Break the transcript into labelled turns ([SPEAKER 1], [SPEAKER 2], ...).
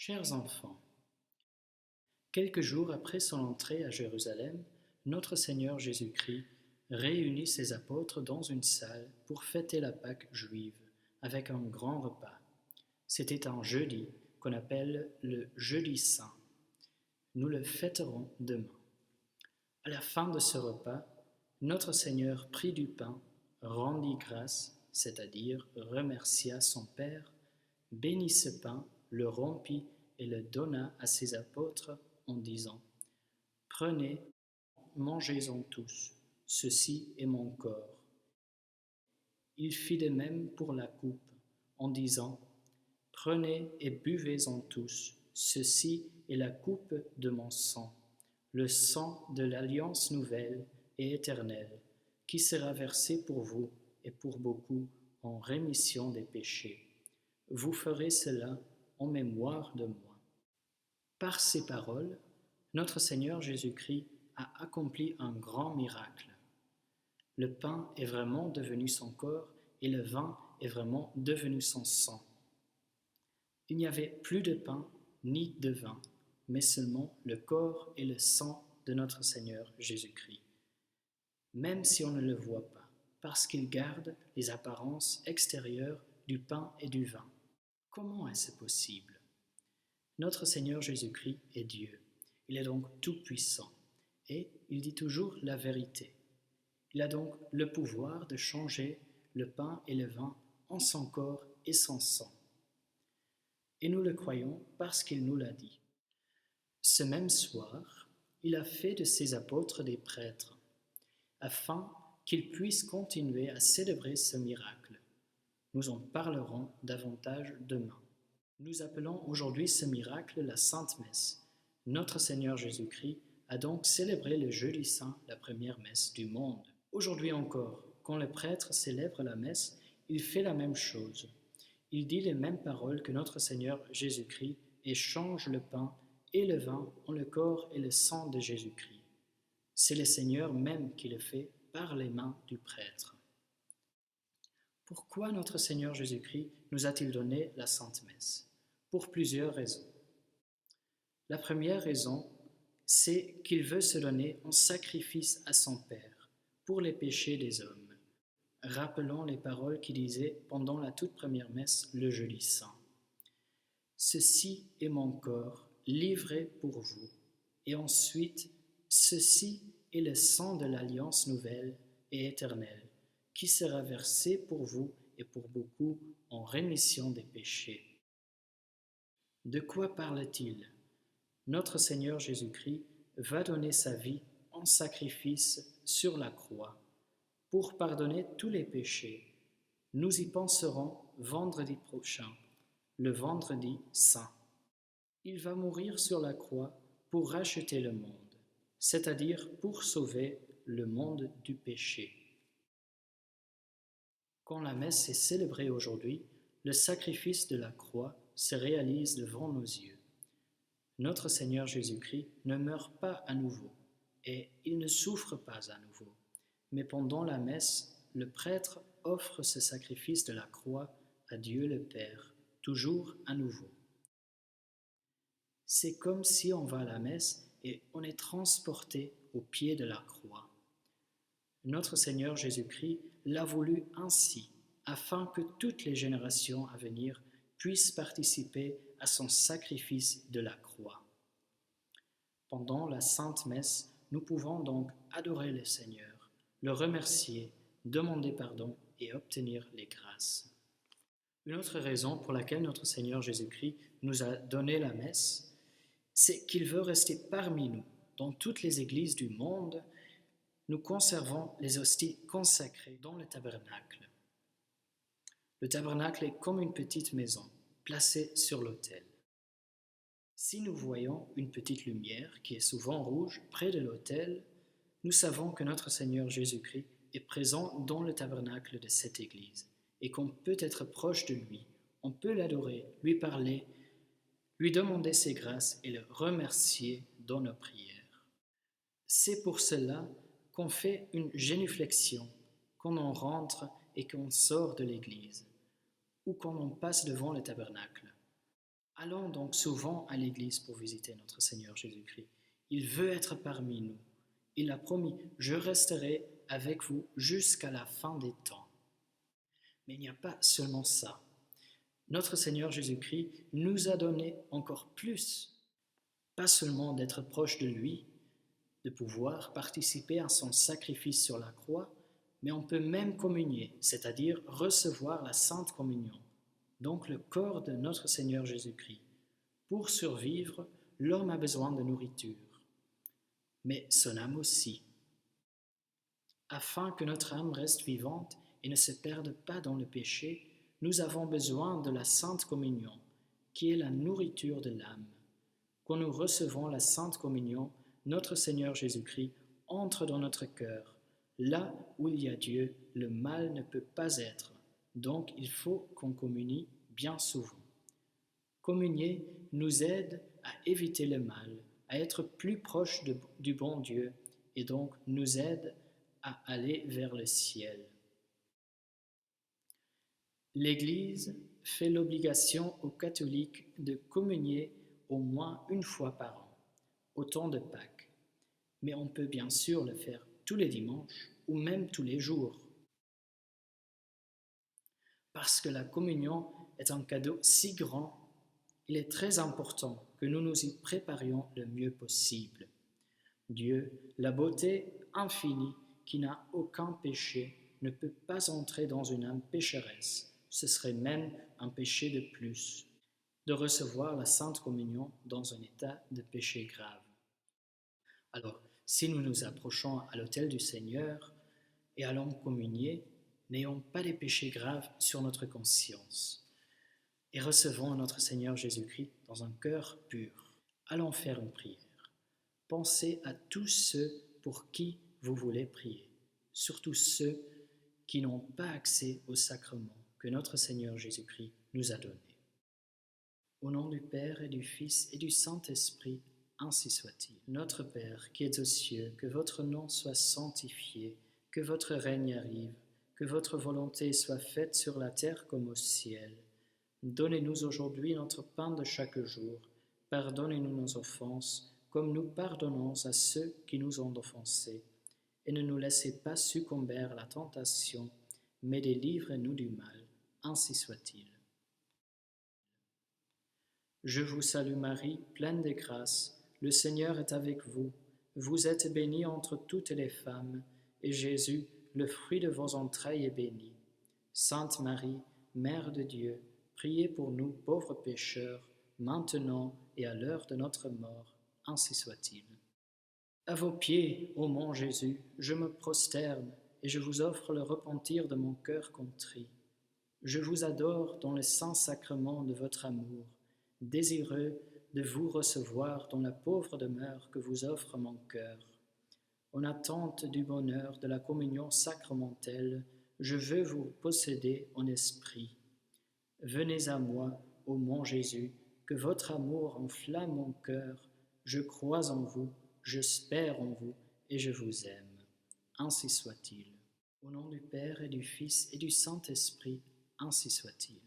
[SPEAKER 1] Chers enfants, quelques jours après son entrée à Jérusalem, notre Seigneur Jésus-Christ réunit ses apôtres dans une salle pour fêter la Pâque juive avec un grand repas. C'était un jeudi qu'on appelle le Jeudi Saint. Nous le fêterons demain. À la fin de ce repas, notre Seigneur prit du pain, rendit grâce, c'est-à-dire remercia son Père, bénit ce pain, le rompit et le donna à ses apôtres en disant : « Prenez, mangez-en tous, ceci est mon corps. » Il fit de même pour la coupe, en disant : « Prenez et buvez-en tous, ceci est la coupe de mon sang, le sang de l'alliance nouvelle et éternelle, qui sera versé pour vous et pour beaucoup en rémission des péchés. Vous ferez cela en mémoire de moi. » Par ces paroles, notre Seigneur Jésus-Christ a accompli un grand miracle. Le pain est vraiment devenu son corps et le vin est vraiment devenu son sang. Il n'y avait plus de pain ni de vin, mais seulement le corps et le sang de notre Seigneur Jésus-Christ. Même si on ne le voit pas, parce qu'il garde les apparences extérieures du pain et du vin. Comment est-ce possible ? Notre Seigneur Jésus-Christ est Dieu. Il est donc tout-puissant et il dit toujours la vérité. Il a donc le pouvoir de changer le pain et le vin en son corps et son sang. Et nous le croyons parce qu'il nous l'a dit. Ce même soir, il a fait de ses apôtres des prêtres, afin qu'ils puissent continuer à célébrer ce miracle. Nous en parlerons davantage demain. Nous appelons aujourd'hui ce miracle la Sainte Messe. Notre Seigneur Jésus-Christ a donc célébré le Jeudi Saint, la première messe du monde. Aujourd'hui encore, quand le prêtre célèbre la messe, il fait la même chose. Il dit les mêmes paroles que notre Seigneur Jésus-Christ et change le pain et le vin en le corps et le sang de Jésus-Christ. C'est le Seigneur même qui le fait par les mains du prêtre. Pourquoi notre Seigneur Jésus-Christ nous a-t-il donné la Sainte Messe ? Pour plusieurs raisons. La première raison, c'est qu'il veut se donner en sacrifice à son Père pour les péchés des hommes. Rappelons les paroles qu'il disait pendant la toute première messe le Jeudi Saint. « Ceci est mon corps livré pour vous. » Et ensuite, « Ceci est le sang de l'alliance nouvelle et éternelle, qui sera versé pour vous et pour beaucoup en rémission des péchés. » De quoi parle-t-il ? Notre Seigneur Jésus-Christ va donner sa vie en sacrifice sur la croix pour pardonner tous les péchés. Nous y penserons vendredi prochain, le vendredi saint. Il va mourir sur la croix pour racheter le monde, c'est-à-dire pour sauver le monde du péché. Quand la messe est célébrée aujourd'hui, le sacrifice de la croix se réalise devant nos yeux. Notre Seigneur Jésus-Christ ne meurt pas à nouveau et il ne souffre pas à nouveau. Mais pendant la messe, le prêtre offre ce sacrifice de la croix à Dieu le Père, toujours à nouveau. C'est comme si on va à la messe et on est transporté au pied de la croix. Notre Seigneur Jésus-Christ l'a voulu ainsi, afin que toutes les générations à venir puissent participer à son sacrifice de la croix. Pendant la Sainte Messe, nous pouvons donc adorer le Seigneur, le remercier, demander pardon et obtenir les grâces. Une autre raison pour laquelle notre Seigneur Jésus-Christ nous a donné la messe, c'est qu'il veut rester parmi nous. Dans toutes les églises du monde, nous conservons les hosties consacrées dans le tabernacle. Le tabernacle est comme une petite maison, placée sur l'autel. Si nous voyons une petite lumière qui est souvent rouge près de l'autel, nous savons que notre Seigneur Jésus-Christ est présent dans le tabernacle de cette église et qu'on peut être proche de lui, on peut l'adorer, lui parler, lui demander ses grâces et le remercier dans nos prières. C'est pour cela qu'on fait une génuflexion quand on rentre et qu'on sort de l'église ou quand on passe devant le tabernacle. Allons donc souvent à l'église pour visiter notre Seigneur Jésus-Christ. Il veut être parmi nous. Il a promis, je resterai avec vous jusqu'à la fin des temps. Mais il n'y a pas seulement ça. Notre Seigneur Jésus-Christ nous a donné encore plus, pas seulement d'être proche de lui, de pouvoir participer à son sacrifice sur la croix, mais on peut même communier, c'est-à-dire recevoir la Sainte Communion, donc le corps de notre Seigneur Jésus-Christ. Pour survivre, l'homme a besoin de nourriture, mais son âme aussi. Afin que notre âme reste vivante et ne se perde pas dans le péché, nous avons besoin de la Sainte Communion, qui est la nourriture de l'âme. Quand nous recevons la Sainte Communion, notre Seigneur Jésus-Christ entre dans notre cœur. Là où il y a Dieu, le mal ne peut pas être. Donc il faut qu'on communie bien souvent. Communier nous aide à éviter le mal, à être plus proche du bon Dieu et donc nous aide à aller vers le ciel. L'Église fait l'obligation aux catholiques de communier au moins une fois par an, au temps de Pâques. Mais on peut bien sûr le faire tous les dimanches ou même tous les jours. Parce que la communion est un cadeau si grand, il est très important que nous nous y préparions le mieux possible. Dieu, la beauté infinie qui n'a aucun péché, ne peut pas entrer dans une âme pécheresse. Ce serait même un péché de plus, de recevoir la Sainte Communion dans un état de péché grave. Alors, si nous nous approchons à l'autel du Seigneur et allons communier, n'ayons pas des péchés graves sur notre conscience et recevons notre Seigneur Jésus-Christ dans un cœur pur. Allons faire une prière. Pensez à tous ceux pour qui vous voulez prier, surtout ceux qui n'ont pas accès au sacrement que notre Seigneur Jésus-Christ nous a donné. Au nom du Père et du Fils et du Saint-Esprit, ainsi soit-il. Notre Père qui es aux cieux, que votre nom soit sanctifié, que votre règne arrive, que votre volonté soit faite sur la terre comme au ciel. Donnez-nous aujourd'hui notre pain de chaque jour. Pardonnez-nous nos offenses, comme nous pardonnons à ceux qui nous ont offensés. Et ne nous laissez pas succomber à la tentation, mais délivrez-nous du mal. Ainsi soit-il. Je vous salue Marie, pleine de grâce. Le Seigneur est avec vous. Vous êtes bénie entre toutes les femmes, et Jésus, le fruit de vos entrailles, est béni. Sainte Marie, Mère de Dieu, priez pour nous pauvres pécheurs, maintenant et à l'heure de notre mort. Ainsi soit-il. À vos pieds, ô mon Jésus, je me prosterne et je vous offre le repentir de mon cœur contrit. Je vous adore dans le saint sacrement de votre amour, désireux de vous recevoir dans la pauvre demeure que vous offre mon cœur. En attente du bonheur de la communion sacramentelle, je veux vous posséder en esprit. Venez à moi, ô mon Jésus, que votre amour enflamme mon cœur. Je crois en vous, j'espère en vous et je vous aime. Ainsi soit-il. Au nom du Père et du Fils et du Saint-Esprit, ainsi soit-il.